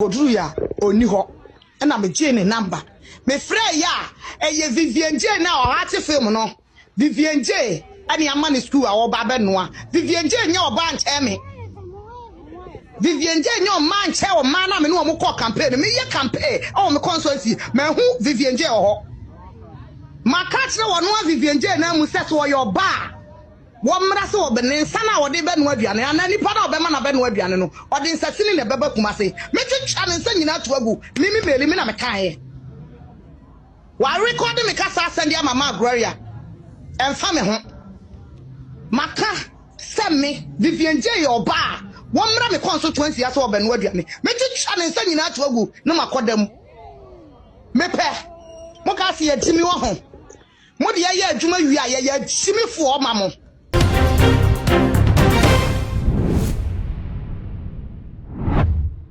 Godru ya oni ho na me gye ne number me frɛ ya eye Vivian J na o hate film no Vivian J ani ama ne school a wo ba be noa Vivian J nya oba nche me Vivian J nya o man che o man na me no mo call campaign me ye campaign o me consultancy me hu Vivian J o ho makachre wo no Vivian J na mu set wo your bar Womra so obene sana wode be no aduane ana nipa na obema na be no aduane no ode nsasini na beba kumase metwetwa ne nsa nyina to agu mimi meli mi na mekae wa record me kasa asende ama ma Gloria emfa me ho maka seme Vivian J oba womra me constituency aso obe no aduane metwetwa ne nsa nyina to agu na makodam mepe mo ka se yatimi wo ho mo de ye adwuma wi aye yatimi fo ma mo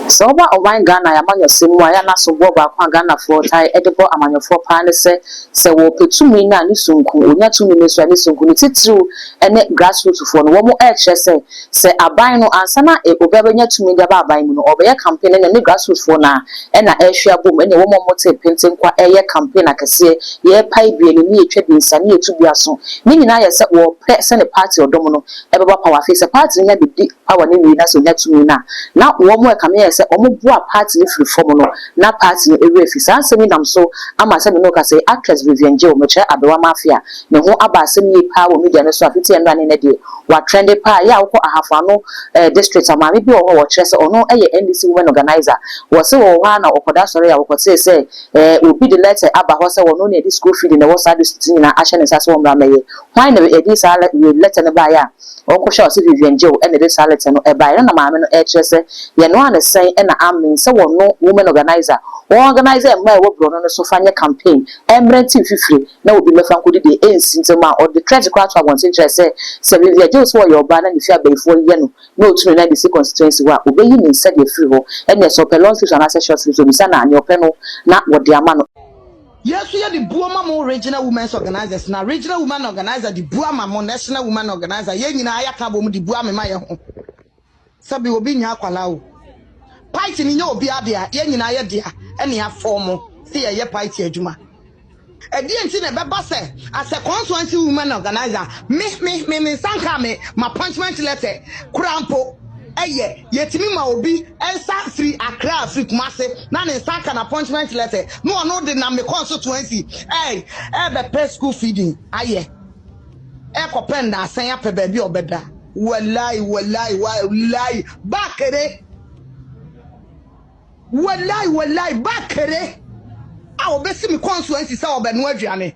So what online Ghana amanyo semu aya na so bo ba kwa Ghana for tai edebo amanyo for pa ne se wo petumi na ni sunku onya tumi ne so ani sunku ni titru ene grassroots for no wo mo e kire se aban no ansa na obeba nya tumi de ba aban mu no obeye campaign ne grassroots for na e na e hwea bom ene wo mo te penten kwa eye campaign akese ye pai bie ni etwa bi nsa ni etu bia so ni nyina ye se wo pe se ne party odom no e beba power face party nya bi power ni na so nya tumi na wo mo e kame se omo bua party ni free form no na party no ewe fi san semi nam so ama se me no ka say actress Vivian J o me che abewa mafia ne ho aba asem yi pa wo media no so afiti eno ane ne de wa trend pa ya wo ahafa no district amame bi wo che se ono eye NDC women organizer wo se wo ha na okoda sore ya wo se obi de letter aba ho se wo no na di school feed ne wo sa district ni na ahye ne sa se wo mra meye why na e di sa letter ne ba ya o sure se Vivian J o ene de sa letter no e ba na maame no e che se ye no ane sen na amen se wo no women organizer organizer e ma wo bro no so fanya campaign embrenti fifiri na obi mefa nkodi de ensi ntema or the tragic crowd to want interest se Vivian J so your ba na ni fi abaifo ye no na otunu na NDC constituency wa obeyi ni nse de free ho ene so pelon fish na short fish obi sa na anyo pe no na wo de ama no yes we the buama mo regional women's organizers na regional women organizer the buama mo national women organizer ye nyina ayaka bo mu the buama ma ye ho sabi obi nya akwala o party ni nya obi adea ye nyina ye dea ene ya form se ye party adwuma edi enti na beba se as a constituency women organizer me sanka me my appointment letter krampo eye yetimi ma obi ensa free Accra free Kumase na ne sanka na appointment letter no de na me constituency be pay school feeding aye kopenda asan ya pe ba bi obeda wallahi bakere wallahi bakere a obesi mi constituency sa obenu aduane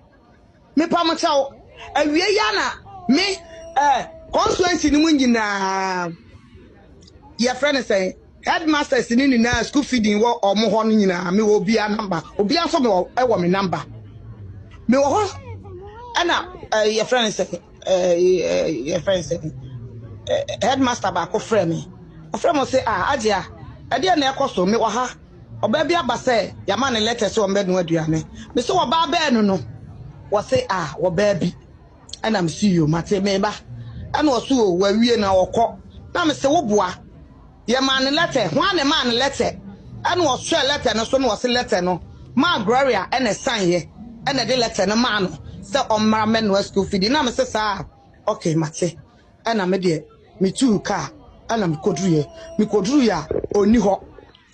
me pa mo chawo awie ya na me constituency ni mu nyina your friend say headmasters ni na school feeding wo omo ho no nyina me wo bia number obi anso me wo me number me wo ho ana your friend say headmaster ba ko frɛ me ofrɛ mo say adia ade na ekoso me wo ha oba bia ba say ya ma ne letter so mbe no aduane me so wo ba ba no wo say wo ba bi ana me see you mate me ba ana wo so wo awie na wo kɔ na me say wo boa ye man letter hwan ne man letter ene wo so letter no so no wo se letter no ma Gloria ene sign ye ene de letter no ma no se omra me no school feed na me se sa okay mate ena me de me tu ka ena me kodru ya oni ho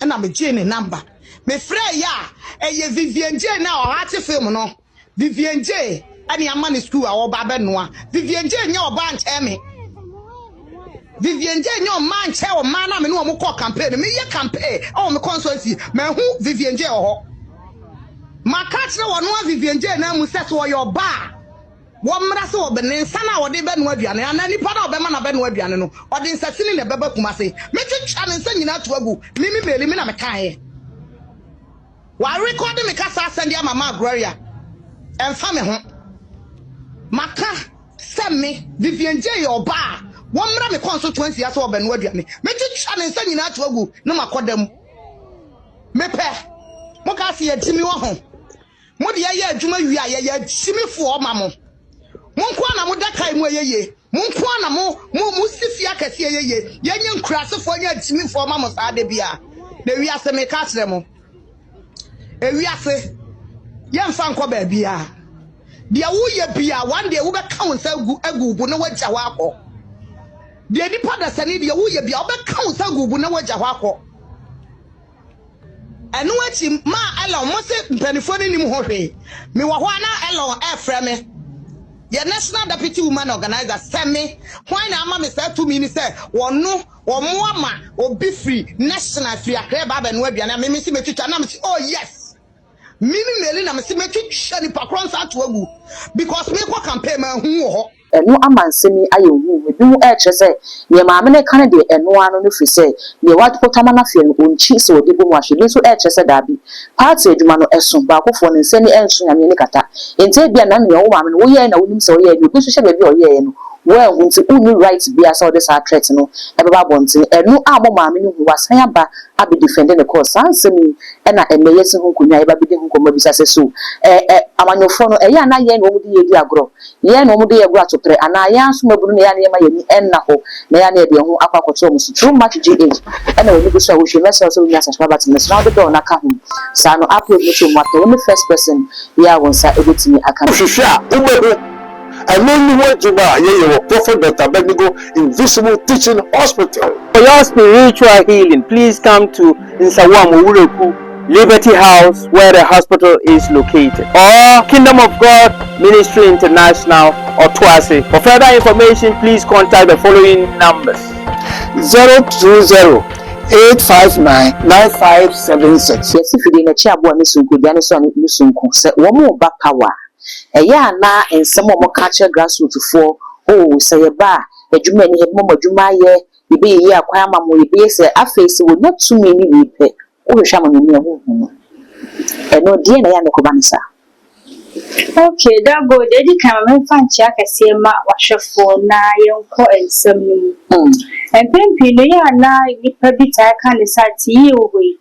ena me gye ne number me frɛ ya eye Vivian J na o hate film no Vivian J ani ama ne school a wo ba be noa Vivian J nya oba nche me Vivian J nyo man che o man na me no mo call campaign me ye campaign o me consultancy me hu Vivian J o ho makachre wo no Vivian J na mu set wo your bar womra so obene sana wode be no aduane ana nipa na obema na be no aduane no ode nsasini na beba kumase metwetwa ne nsa nyina to agu mimi meli mi na mekae wa record me kasa asende ama ma Gloria emfa me ho maka seme Vivian J your bar womra me constituency aso obenu aduane metwetwa ne nsa nyina to agu na makodam mepe mo ka se yatimi wo ho mo de ye adwuma wi aye yatimi fo ma mo monko na mo dakai mu ayeye monko na mo sifia kase ayeye yenye nkurasefo nya yatimi fo ma mo sa de bia we are me catch them. We are say, young fan ko baby. Dia wo ye bia one day wo be count say agugu na wagya hɔ akɔ. Dia nipa da sane dia wo ye bia wo be count say agugu na wagya hɔ akɔ. Eno achi ma ela mo se mpanifo ni nim ho hwe. Me wo hɔ na ela e frɛ me. Ye national deputy woman organizer send me why na ama me say to me ni say wono wo mo ama obi free national free akra ba ba no aduane me si metwitwa na me say oh yes mimi meli na me si metwitwa ni pakron sa to agu because me ko campaign ma hu ho eno amansemi aye hu we bi mu e kire se ne maame ne kan de eno ano no fi se ne wat potama na fe no onchi se odi bo mu ahwe ni so e kire se da bi party adwuma no eso ba akofo ne nse ni enso nyame ne kata ente bia na ne wo maame no wo ye na wonim se wo ye bi so hye ba bi o ye no well unti unu right bia so this are threat no e ba bonti eno abo maame no hu wasan aba abi defend the cause ansemi e na emeye se hu kunwa e ba bi de hu komo bi sa se so amanyofo no e ya na ye no mu de ye di agro ye no mu de ye agro atopre ana ya so mabunu ne ya na ye ma ye ni enna ho na ya na e de hu akwakoto mu so too much gh e na we bi so wo hwe message so nya subscribe to me so now the door na ka hu sa no upload me to mo to first person ya won sa ebetimi aka hwehwa ubehu I know you want to buy your Prophet Dr. Benigo Invisible Teaching Hospital. For your spiritual healing, please come to Nsawamu Ureku Liberty House, where the hospital is located, or Kingdom of God Ministry International or Twase. For further information, please contact the following numbers: 020-859-9576. Yes, if you didn't chat about Miss Uncle, then it's on Miss Uncle. Say, one more back power. Eya na ensemo mo catch grassroots for oh say ba adwuma ni hebmo adwuma ye ibe ye akwa ama mo ibe say afase wo na tumi ni we pe o hwa mo ni ho hu eno die na ya ne ko banisa. Okay, that go dedi kan me fanchi akase ma wahwefo na yenko ensem ni empempi no ya na nipa bi ta kan sa ti ye we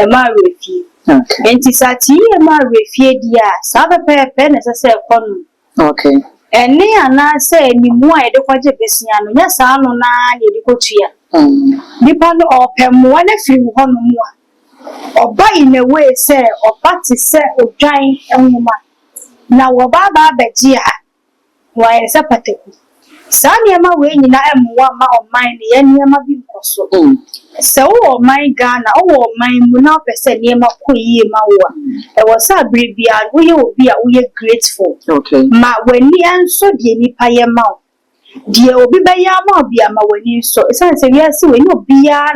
e ma refi. Okay. Enti sati ye ma refie dia sa pepe na se konu. Okay. Eni ana se ni mu a ye de kwaje besia no nya sa no na ye de kotua. Nipa no opemu na firi ho no mu a. Oba in a way say oba ti se odwan enwuma. Na wo ba beji ha. Wa ye se pateku. Sa niema we nyina emwa ma oman ne ye niema bi nkoso. So my Ghana, oh my muna person near my queen mawa. There was a bribia, we will be grateful. Okay. Ma when ye answer the nipa ye mouth. Dear Obi Bayama be a ma when you so it's a yes, when you be a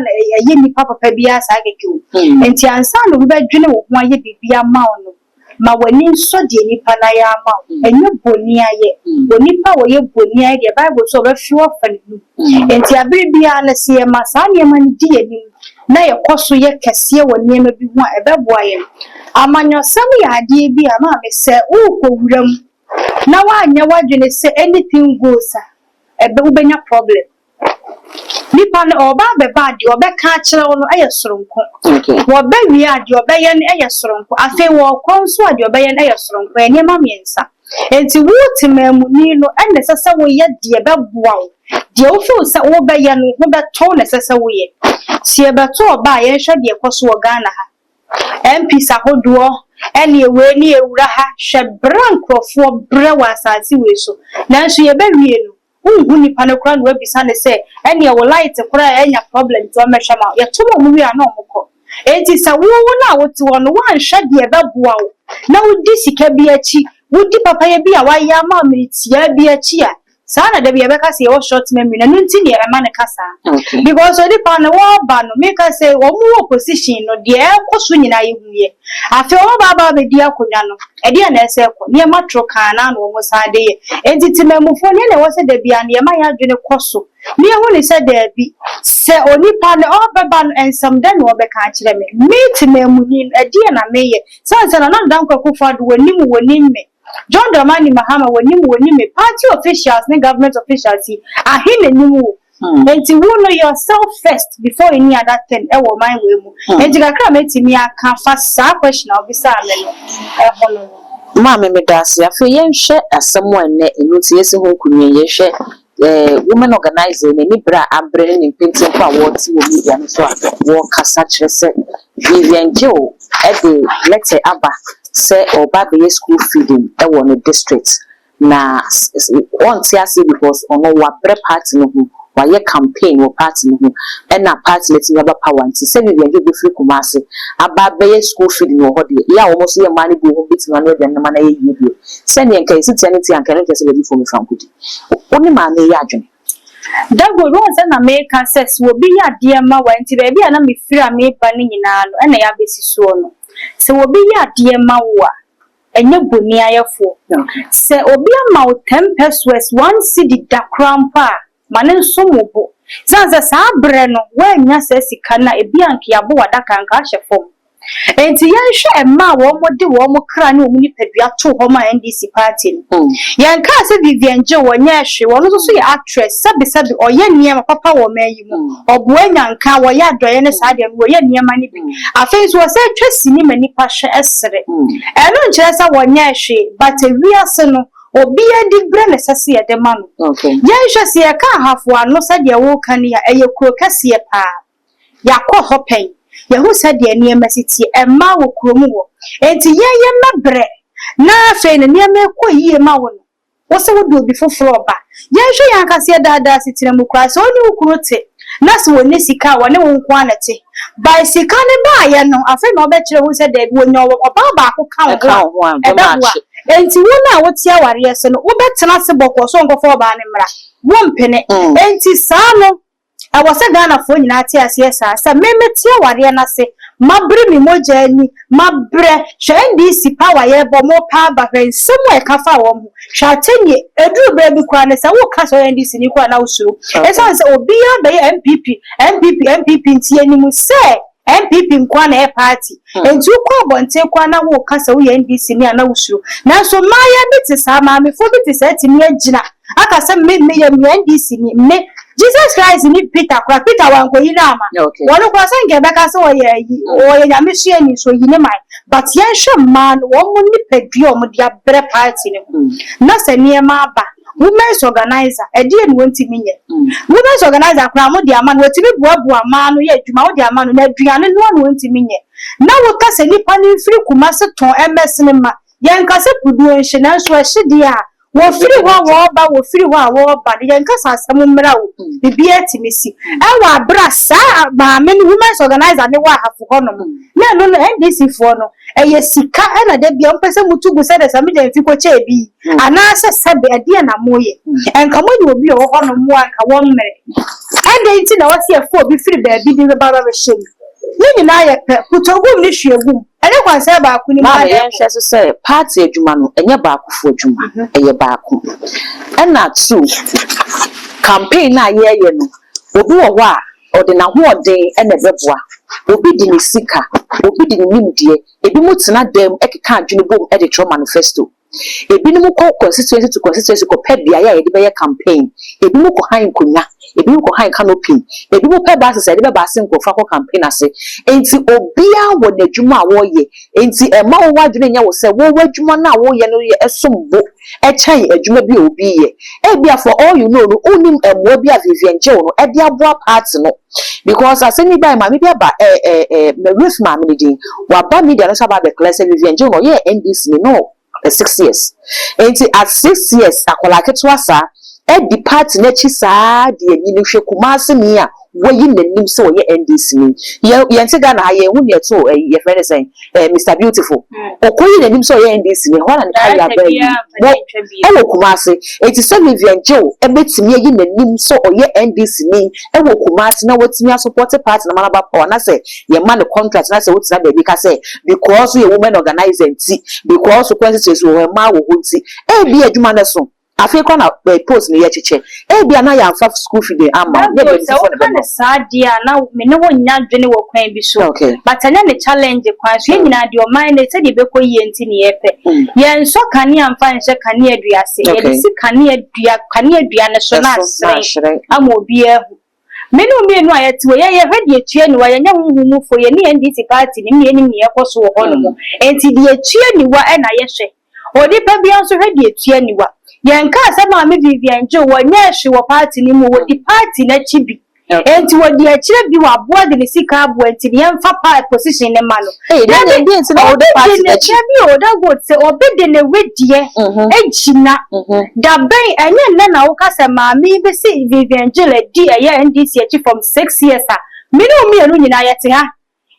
yeni papa pebias I get you. And Tiansan will be general one ye be a mount. Ma when you saw the nipa na ya mouth. And you bonia ye. When nipa were ye bonia, the Bible so a few of you. And Tia Bribia, let's see a masania man dear. Na ye koso ye kese wo niema bi ho ebeboa ye amanyo sam ya ade bi ama me se ukowuram na wa anya wadwene se anything goes ebe ubenya problem nipa no oba be bad obe ka kire wo no ayesoronko wo be wi ade obe ye no ayesoronko afi wo konso ade obe ye no ayesoronko eniema miensa enti wuti mamuni no enne sese wo ye de beboa wo de wo fi se wo be ye no wo be to ne sese wo ye si ebeto oba ye hwe de ekoso wo Ghana ha MP sahodo ene ewe ni ewura ha hwe brankrofo bre wa asase we so nanso ye be wie no unhu nipa ne kura no abisa ne se ene wo light kura enya problem to mehwe ma ye to mo wi ana omko enti sa wo na woti wo no wan hwe de beboa wo na wo di sika bi achi wo di papa ye bi a wa ya ma meritia bi achi a sana de be ka say wo short memory na nti ne e ma ne kasa because odi pa na wo ba no me ka say wo mu opposition no de e koso nyina ye huye afi wo ba be di akonya no e de na ese ko ne matro kana no wo sa de ye enti timemufo ne wo se de bia ne ma ya dwene koso ne hu ne se de bi se oni pa na o ba no ensam de no be ka kire me timemu ni e de na me ye sana na dan kwakufa do woni me John Dramani Mahama woni me party officials and government officials ahine nimu enti wo know yourself first before any other thing e wo my way mu enti kakra metimi aka fa sa question obisa me no e hono ma me dase afi ye nhwe asemo ene enu tie se ho kunye ye hwe women organizer ne bra abre ne painting for what we media so wo kasa kyerese Vivian Joe the letter aba say oba be school feeding e wo no district na on tiase because ono wa bre party no hu wa ye campaign wo party no hu e na party let me power nti say Vivian Joe be free kumase aba be school feeding wo ho de ya wo so ye mani bi ho bitima no de na na ye yie say ne nka isi tianity anka no kese be for me frankudi oni ma na ye adwene that go wrong say na make access wo bi ya de ma wa nti ba bi na me free am ba ni nyina no e na ya besi so no se wo bi ya de ma wo a enye boni ayefo se obi ama wo 10 pesos 1 cedi da krampa mane nso mobo sanza sa bre no wa nya se sika na ebi anke yabo wadaka anka hyefom enti yan hwe emma wo mo de wo mo kra ne wo ni padua to ho ma NDC party no yan ka se Vivian Joe wo nya hwe wo no so ye actress sabi o ye niam papa wo ma yi mu obo anyanka wo ya doye ne sa de wo ye niam ani bi afei so se twesi ni mani pa hwe esere eno nkyere sa wo nya hwe but wiase no obi adi bre ne sese ye de ma no yan hwe se ye ka hafo ano sa de wo kan ya eye kuro kase pa yakọ hopen Yahu said the near city and ma wo krom wo enti ye mabre na fe ne near me ko yie ma wo no wo se wo do bi foforo ba ye hwe yan kase dada city na mukra so ni ukrote na se wo ne sika wo ne wo nko anete by sika ne ba ye no afa na obekire wo se da bi wo nyo oba ba ko kan wo e ba wo enti wo na wo tia ware se no wo betena se bokọ so nkofo ba ne mra wo mpene enti sa no I was a Ghana for United yes, I memetia ware na se mabre mi moja ni mabre NDC power ye bo mo pa ba hwen semwe kafa wo mu hwatenye eduru bre bi kwa ne se wo ka so NDC ni kwa na usuru esa se obi ya be MPP ntie ni mu se MPP nkwa na party entu kwa bonte kwa na wo ka se wo NDC ni ana usuru na so maya biti sa ma me fo biti se ti ni agina aka se me ye NDC ni me Jesus Christ ni Peter wanko yina ama wono kwa sange beka so oye nyame hye ni so yine man but yen hwe man wo mu ni pedua mu dia bre party ni na se niema aba women's organizer edie ni wonti minye women's organizer kwa mu dia man wotimi buabua man no ye adwuma wo dia man no na aduane no wonti minye na wo ka se nipa ni free kuma se ton MS ni ma yen ka se pudu enhye na so ehye dia wo free ho wo ba de yanka sasam mra wo bibia timisi e wa bra sa ba me women's organizer ne wa hafu hono na no NDC fo no e ye sika e na de bia mpese mutugu se de sami de mfi ko che bi ana se sabe ade na moye enka mo ni obi o hono mo anka wo mmere e de nti na wasi e fo bi free ba bi de ba ba shem ni na ye pe putogum ni hwegum ene kwanse ba ku ni ma ye hwe so say party adwuma no enye ba akufo adwuma eye ba aku ena two campaign na ye no obi wo ho a ode na ho ode ene beboa obi di ni sika obi di ni nimdie ebi mu tena dem ekeka adwene bom e de tro manifesto ebi ni mu ko constituency to constituency ko pedia ya ye de be campaign ebi mu ko han konya ebi mu ko han canopy ebi mu pe ba se de be ba se nkofa ko campaign ase enti obia wo n'adwuma wo ye enti e ma wo wadwene nya wo se wo wadwuma na wo ye no ye esombo e chan adwuma bi obi ye e bia for all you know no onim emwo bia Vivian Joe no e de aboa party no because aseni by ma me bia ba me Ruth ma me din wa ba media no saba be class Vivian Joe no ye NDC no 6 years enti at 6 years akola ketwa sa e di party na chi sa de ani ni hwe kumase mi a woyi nanim so ye NDC ni ye ntiga na ye hu ne to ye friend say Mr Beautiful okoyi nanim so ye NDC ni ho na ka ya ba e wo kumase enti so Vivian Joe e betimi ye nanim so ye NDC ni e wo kumase na wotimi support party na manaba power na say ye man contract na say wotina be bi ka say because ye women organizer nti because constituency wo ma wo nti e bi adwuma na so Africa na post ni yechiche e bia na ya fa school fee dey ama ye be so na sadia na me ne wonya dwene wo kwan bi so but anya ne challenge kwan so nyina de o mind say de be ko ye nti ne yepe ye nso kane amfa nse kane aduase ye de si kane adua ne so na asre ama obi ehu menu mienu ayeti we ye hwede etue ni wa ye nya huhumu fo ye ne NDC party ni mienu ni ekoso wo hono mo enti de etue ni wa e na ye hwe odi pa bia nso hwede etue ni wa Yanka sama me Vivian Jo wanya hwe wo party ni mu wo di party na chibi. Enti wo di akire bi wa boa de sika abo enti ne mfa pa position ne ma no. Na bi enti na wo de party na chi. Bi o da go se obede ne wedie ejina. Da ben enye na wo ka se ma me be se Vivian Jo le di NDC achi from 6 years a. Me no me anu nyina yete ha.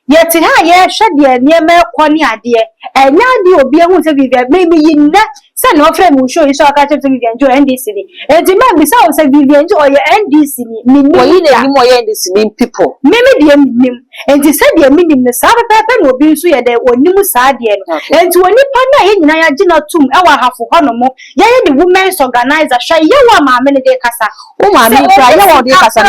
Yet, ye shed ye near me quani idea, and now the obi se Vivian, maybe you not send no friend will show you so I catch to Vivian Joy NDC. And the man besides say Vivian Joy NDC, me more NDC people. Maybe the name, and he said the meaning the Sabbath paper will be so there or new Sadian. And to any partner in Nayajina tomb, our half for Honomo, yea, the women's organizer, shy you are my many day casa. Oh, my name, I want the casa.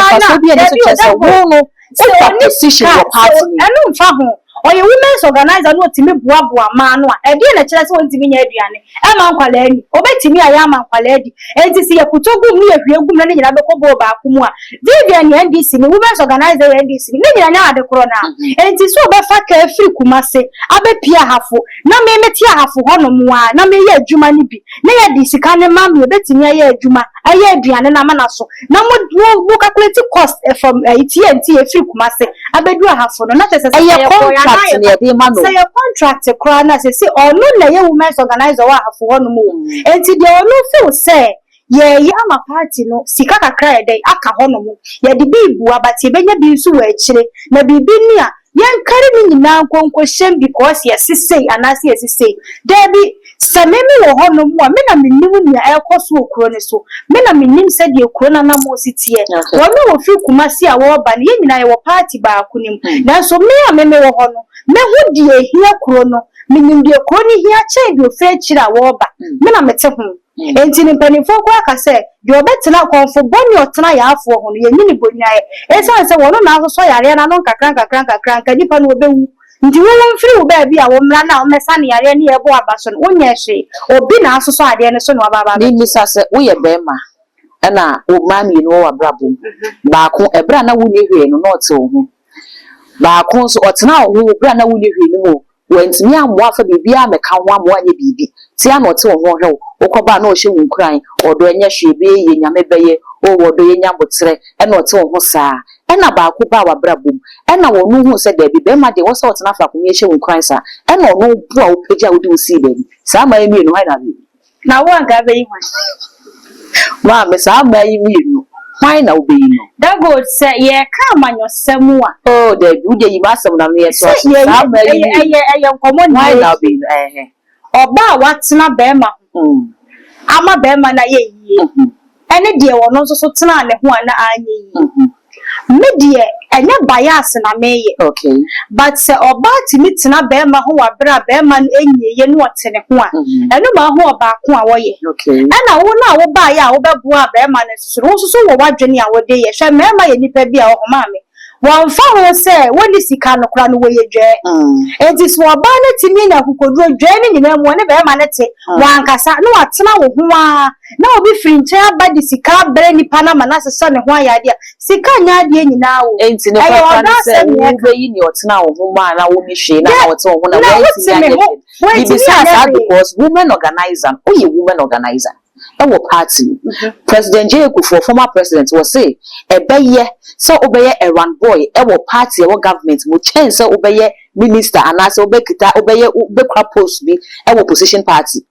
So position your party. I don't know. Or your women's organizer no timi boa ma no a de na kire se won timi nya aduane e ma nkwala ani obetimi aya ma nkwala adi enti se yakutogu mu yahwiegum na nyina be kobo ba akumu a Vivian NDC ni women's organizer NDC ni nyina nya ade kro na enti so be fa ka afiri kumase abepia hafo na me meti hafo hono mu a na me ye adwuma ni bi na ye di sika ne ma me obetimi aya adwuma aya aduane na ma na so na mo calculate cost from TNT afiri kumase abedu hafo no na tese se say a contract to crown as say or no na women's organizer wa hafo no mu enti de no feel say ye ama party no sika kakra dey aka ho no mu ye de bibu abati benya bi nsu wa akire na bibi ni a yen kare ni nyina nkonko shem because ye sisei anase ye sisei debi samemi wo ho no mu a me na mennim ni a ekoso okro ne so me na mennim se de okro na na mo sitie wo me wo fi kumasi a wo ba ne ye nyina ye wo party ba akunim na so me a me wo ho no me hu die hia kro no mennim de kro ni hia che de ofe akira wo ba me na mete ho enti ni panifo kwa aka se de obetena konfo boni otena ya afo ho no ye nyini bonyae esa se wono na so yare na no kakran nipa no obewu ndi wo mfiri wo ba bi a wo mra na wo mesa ne yare ne yebo abaso no wonya hwe obi na asoso ade ne so no baba ni misa se wo ye bema na wo mami no wa brabo ba ko ebra na wo ni hwe no no te wo ho ba ko so otena wo bra na wo ni hwe no mo wentimi amwafa bibia meka ho amwanye bibi ti anote wo ho hwe okoba na o hye wunkran odo enye hwebe ye nyame beye o wodo ye nyabotre e na ote wo ho saa e na ba ko ba wa brabom e na wo no hu se da bi be ma de wo se otena fa ko ye hye wunkran saa e na ono bu a wo pagya wo de wo si baby saa ma emi no ha na wo anka be yi hwan ma me saa ma yi mi no hwan na wo be yi no that good say ye ka amanyosem a oh da bi wo de yi ma asem na no ye so saa ma yi eye nkomo ni hwan na wo be yi oba watena be ma ama be ma na ye yi ene de wo no so tena ne ho ana anye yi me de enya bias na meye okay but se oba timi tena be ma ho wa bra be ma enye ye no otene ho a eno ma ho oba ko a wo ye okay ena wo na wo ba ya wo bebu a be ma na susu wo susu wo wadwene a wo de ye hwe me ma ye nipa bi a wo ma me won fa ho se woni sika no kra no wo ye dwe enti so oba na timi na kokoduro dwe ni nyina mu ne be ma ne te wan kasa no atena wo ho a na obi frinche abadi sika bre ni panama na sesa ne ho ayade a sika nya de nyina wo enti ne kwa se wo be yi ni otena wo ho ma na wo ni hwe na wo te wo ho na wo enti ya ye besides because women organizer oh ye women organizer our party President Jekufu former president was say ebeye so obeye a run boy our party our government mo change so obeye minister and as obekita obeye obekwa post bi our opposition party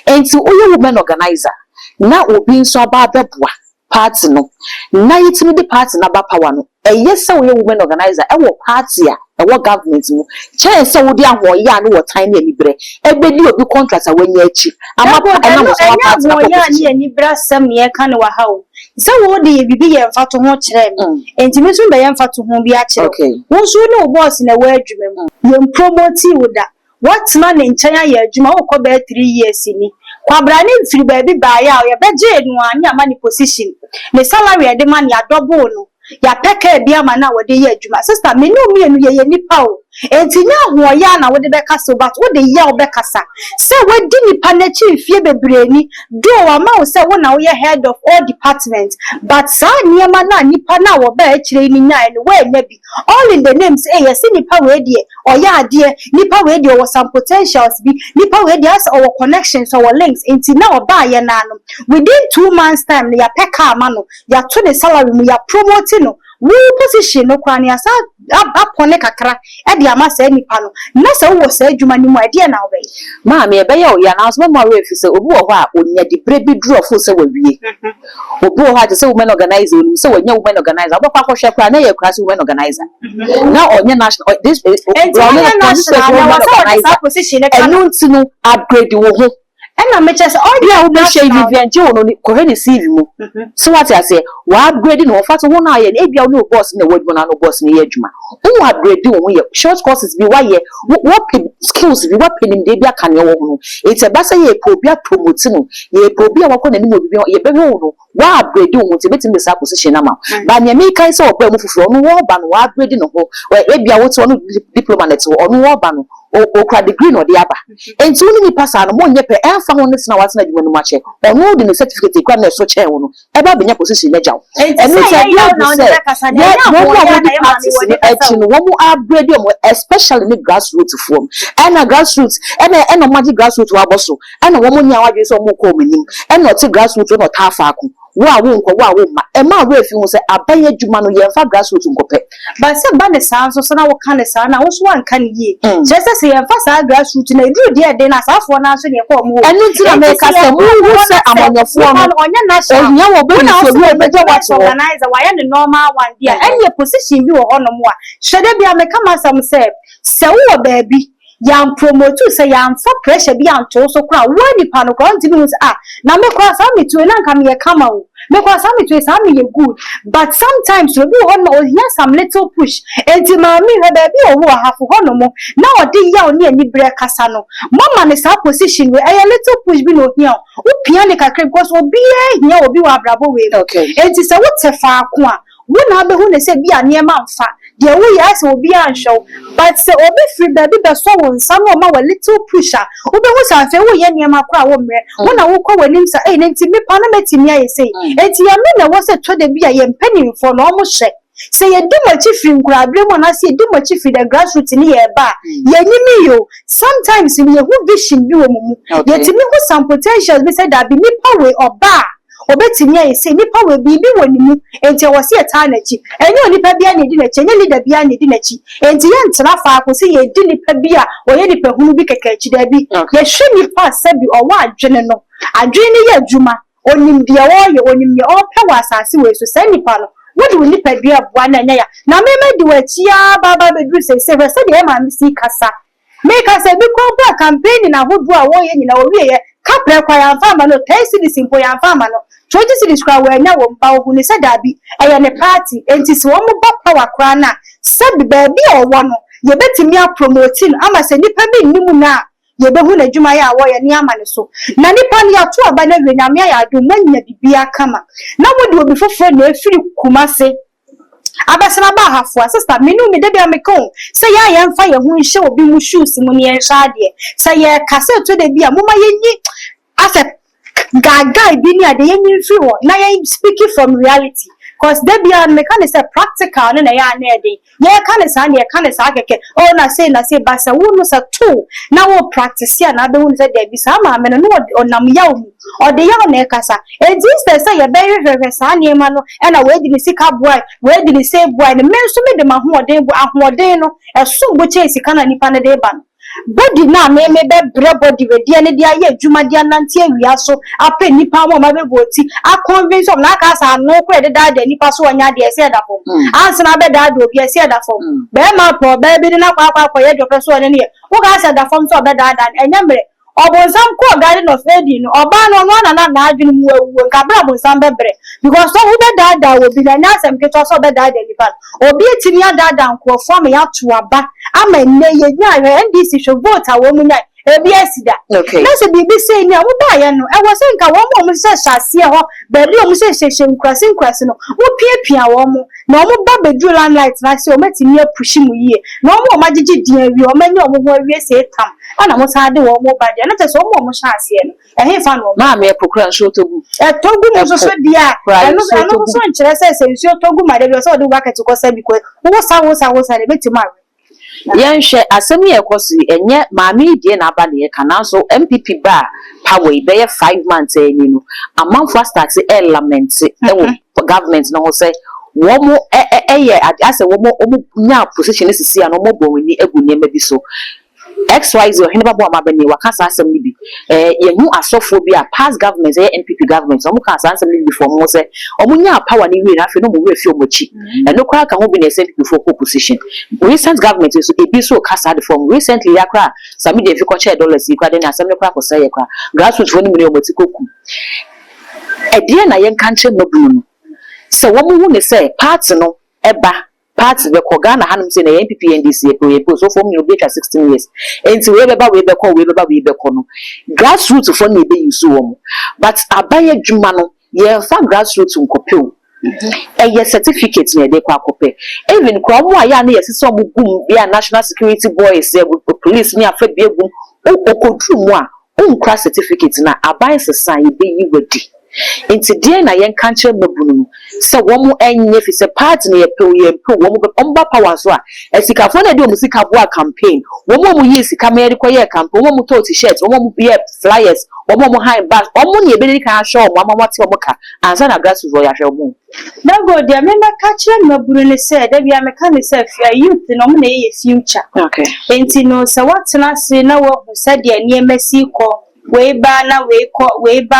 enti oye women organizer na obi nso aba beboa party no na yitimi the party na ba power no yes so oye women organizer our party our government mo change so wodi ahoye anu wo time na libre ebedi obi contract awanya achi amapa na mo so party na ya ni ani brasam ye kan wa hawo so wo de bibi ye mfato ho kire enti me so be ye mfato ho bi a kire wo so no boss na wa adwuma mu ye promote woda what man in China ye adwuma wo ko be 3 years ni kwabra ni mfiri ba bi ba ya ye beje enu ani ama ni position ne salary e de man ya double no ya peke bia ma na wode ye adwuma sister me no mienu ye nipa o enti nya hoya na wo de beka so but wo de ye wo beka sa se we di nipa na chi fie bebreni do wa ma wo se wo na wo ye head of all departments but sa niema na nipa na wo ba akire ni nya no we na bi all in the names yes nipa we de oya ade nipa we de wo some potentials bi nipa we de as our connections our links enti na oba ye na no within 2 months time ya peka ama no ya to the salary mu ya promote no we position no kwani asa apone kakra e de ama sa nipa no na sa wo sa adwuma ni mu e de na wo be ma me be ya o ya na so ma we fi se obi wo ho a onya di brebi duro fo se wawie obi wo ho a se women organizer onim se wonya women organizer obakwa kwhwe kwa na ye kra se women organizer na onya national this national na wasa position e kan enu ntinu upgrade wo ho na me chese all the wo shey Vivian je wono ko he ni CV mu so what I say wa upgrade no fa to ho na ye e bia wo boss na wadwuma na no boss na ye adwuma wo upgrade wo ye short courses bi wa ye what skills bi wa penim de bia kan ye wo ho it's a basa ye po bia promote no ye po bia wa ko na ni mo bi ye be wo no wa upgrade wo te betim be sa position na ma ba nya me kan se oba mu fufuro no wo ba no wa upgrade no ho e bia wo to no diploma net wo no wo ba no okra degree no de aba enti woni ni pasa no mo nye pe enfa ho ne sina watena dwuma no ma che ono de ne certificate kwa na so che wo no e ba benya position na jaw enti say ya no de kasa na ya mo ya na e no wo mo upgrade mo especially ni grassroots form and a grassroots and no magic grassroots wa boso and wo mo nya wadwe so mo ko menim and no ti grassroots no ta fa ko wa wo nko wa wo ma e ma we fi ho se abaye dwuma no ye fa grassroots nkope ba se ba ne sa so na wo kan ne sa na wo so wan kan ye je se ye fa sa grassroots na edru de de na safo na so ne ko mo enu ti na me ka se mo wo se amanyofo no onya national onya wo be so bi be je wa to organizer wa ye ne normal one dia any position bi wo hono mo a hwede bia me kama sam se wo baabi yam promote say yam for pressure bi anto so kra wani pa no kra ntimi hu na me kwa sa metu na nka me kama o me kwa sa metu sa me good but sometimes we be on no here some little push enti ma me he ba bi o wo hafo hono mo na odi ya oni ani bre kasa no mama ne sa position we a little push bi no here o pia ne kakre because obi e here obi wa brabo we enti se wo tefa ko a wo na be hu ne se bi ane ma mfa de wo ya se obi anshow but se obi free baby be so won sam o ma wa little pusher obi hu sa fe wo ye ne ma kwa wo mre wo na wo kwa wanim sa eh nti me pa na metimi aye sei enti ya me na wo se to de bi aye mpanim fo no mo hye se ye di machi free nkura abremo na se ye di machi free the grassroots ni ye ba ye nyimi yo sometimes ni ye hu vision bi wo mu ye timi hu some potentials be say that be ni power oba obetimi aye say nipa we bibi woni mu enti wo se eta na chi enye onipa bia na di na chi enye leader bia na di na chi enti ye ntena fa ko se ye di nipa bia wo ye nipa hunu bi keka chi da bi ye hwe nipa sabi o wa adwene no adwene ye adwuma onim bia wo ye onim ye o pe wa asase we so se nipa no what do nipa bia bua na nya ya na me di wa chi a baba be dru se se de ma mi si kasa me kasa bi ko ba campaign na hodo a wo ye nyina wo ye kapre kwa ya fama no tesi di simpo ya fama no 20 cities kwa wenya wo mba wo ne se dabi eye ne party enti se wo mo ba power kwa na sabi ba bi o wo no ye betimi a promoting ama se nipa bi nimu na ye be hu na dwuma ya wo ye ne ama ne so na nipa ne ya to aba na wenyame ya adu manya bibia kama na wo de obi foforo na efiri kumase abasana ba hafo sister menu me de bia me kon se ya ye mfa ye hu nhye obi mu shoes mu ne ye hwa de se ye kase to de bia moma ye nyi ase gaga bi ni ade ye nyi free wo na ye speaking from reality cause de bia me kan say practical na ya na de ye kan say na ye kan say keke oh na say basa wo no say two na wo practice ya na be hu say de bi sa ma me no onam ya o o de ya na kasa e dis say ye be hwehwe sa na ma no e na we di ni sika boy we di ni say boy ne me so me de ma ahoden no e so bo che sika na nipa na de ba no body na me be bre body we dia ne dia ye adwuma dia nante awia so ape nipa mo ma be voti a convince of na ka sa no ko de da nipa so onya de ese da fo anse na be da obi ese da fo be ma po be bi na kwa ye do so ne ne wo ka sa da fo so be da enya mre obonsam ko garden of Eden no oba no na adwene mu awu nka bra obonsam bebre because so wo be da obi na nya asem ke to so be da nipa obi etimi ada nko fo me ya to aba ama ne ye nya NDC should vote awo mu nya ebi asida okay na se bibi say ni awo ba ya no e wo se nka wo mo se hyase ho ba bi o mo se hyehye nkrase no wo piapia wo mo na wo ba bedu landlight na se o matimi apushi mu yie na wo magigi din awi o manya o mo ho awie se tam ana mo sa de wo mo ba de na te so mo hyase no e he fa no ma me pokura nso togu togu mo so dia eno so nkyere se nsuo togu ma de bi so de bucket ko sa bi ko wo sa de betima yenhwe asem ye kosi enye maami die na aba de kana so MPP ba power be 5 months eni no amanfo start element ewo government no say wo mo eye ase wo mo nya position sisi ya no mo bo wani egu niam bi so XYZ or hinaba bo amabani wakasa asem ni bi yenhu asofo bi a past government NPP government omo ka asem ni before mo say omo nya power ni we na afi no mo we fi omochi no kwa ka ho bi na NPP for position recent government so ebi so kasa de form recently yakra sami de fi ko che dollars ikwa de na asem ne kwa ko say yakra grassroots woni mi omoti koku e na yen kanche mabunu no so wo mo hu ne say part no eba party be ko Ghana hanum say na NPP NDC e so from you be 16 years enti we be ko no grassroots for na be use wo but abaye dwuma no ye fa grassroots nkopeu ye certificate na de kwa kope even kwa mo aya na yesese mo gum ya national security boys police ni afa bi egum okodru mu a unkra certificate na abaye sesa ye be yi wadi enti die na yen kanche mabunu se wo mo enye fi se party na ye pe wo mo be omba power so a esikafo na de o musika bo a campaign wo mo yi sika me de koye campaign wo mo to t-shirt wo mo be flyers wo mo high back wo mo ne be de ka show mo amamate wo mo ka ansa na grassroots wo ya hwe mo na go dia member catch mabunu ne se da bia me ka ne se youth no mo na ye future okay enti no se what na se na wo se de ne emasi ko we ba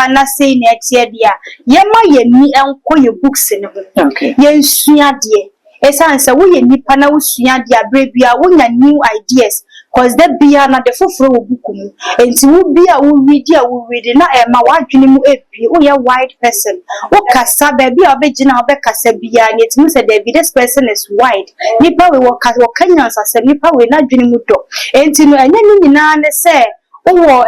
na say na tie dia ye ma ye ni enko ye books ne ho okay ye nsua de esanse wo ye nipa na wo sua de abre bia wo nya new ideas cause the bia na the foforo wo book mu enti wo bia wo read na e ma wa dwene mu epie wo ye wide person wo kasa ba bia obegina obekasa bia na eti mu se there be this person is wide nipa we wo kanya sase nipa we na dwene mu do enti no enya ni nyina ne se wo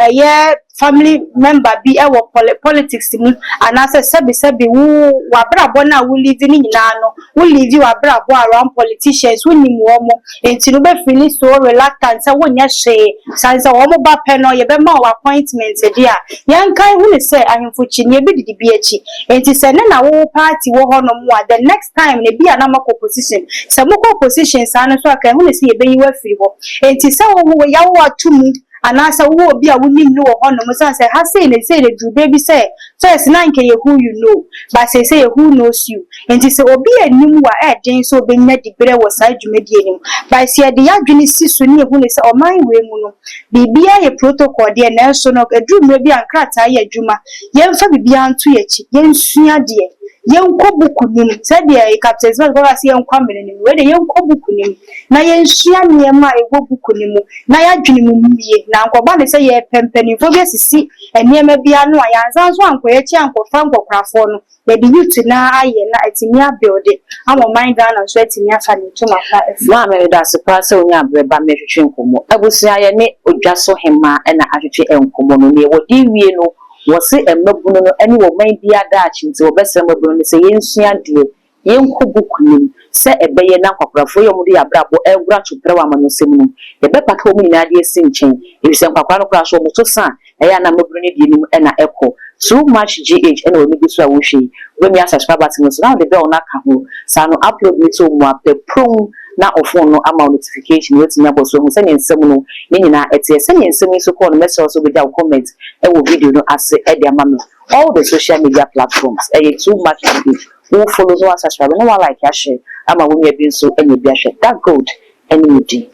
family member bi e wo politics mu anase sebi wo wabrabo na wo live ni nyina no wo live wabrabo around politicians wo nim wo mo enti no be feel so reluctant say wo nya hwe sanse wo mo ba pe no ye be ma wo appointment dia yan kai hu ne say ahemfo chi ne bi didi bi achi enti se ne na wo party wo ho no mo the next time ne bi ana mako position se mo ko position sa no so aka hu ne say ye be yi wa firi ho enti se wo ya wo atumu anasa wo bi a woni no ho no mo say ha say the do baby say first na nke ye who you know but say ye who knows you and say obi anim wa e den so be nya di bere wo sai dwumadi anim but say de yadwene si so ne hu ne say o man we mu no bibia ye protocol de na so no adwuma bi ankrata ye adwuma ye mfa bibia anto ye chi ye nsua de yenko buku nim said ye captain so go asi yenko mene nim we de yenko buku nim na yensua niema ego buku nim na yadwene mu mie na ankoba ne say ye pempani fo bi sisi eniema bia no ayanza so ankoye chi ankofa nkokrafo no de bi youth na aye na atimi abuild amo mind na so atimi afa ne to mafa ma me da se pass onya breba me hwetwe nkomo abusia ye ne odwaso hema na ahwetwe enkomo no ne wodi wie no wose emabunu no eni wo man bia da achi nti wo bese emabunu no se yensua de yenko bukunim se ebeye na kwakrafo yo mude yabrabo egura tupre wa manosem no ye bepaka omu nyina de esi nchen ebise kwakwa no kra so muto san eya na mabunu ne de nim na eko too much gh ena we bi so a wo hwe we mi subscribe button so now the bell na ka ho sa no upload me to mo ape pro na ofon no ama notification wetin ya boso mu sene nsem no nyina etie sene nsem so call message so be there comment e wo video no ase e de ama me all the social media platforms too much who follow no subscribe no like ya share ama wo me bi so enye bi ahwe that good any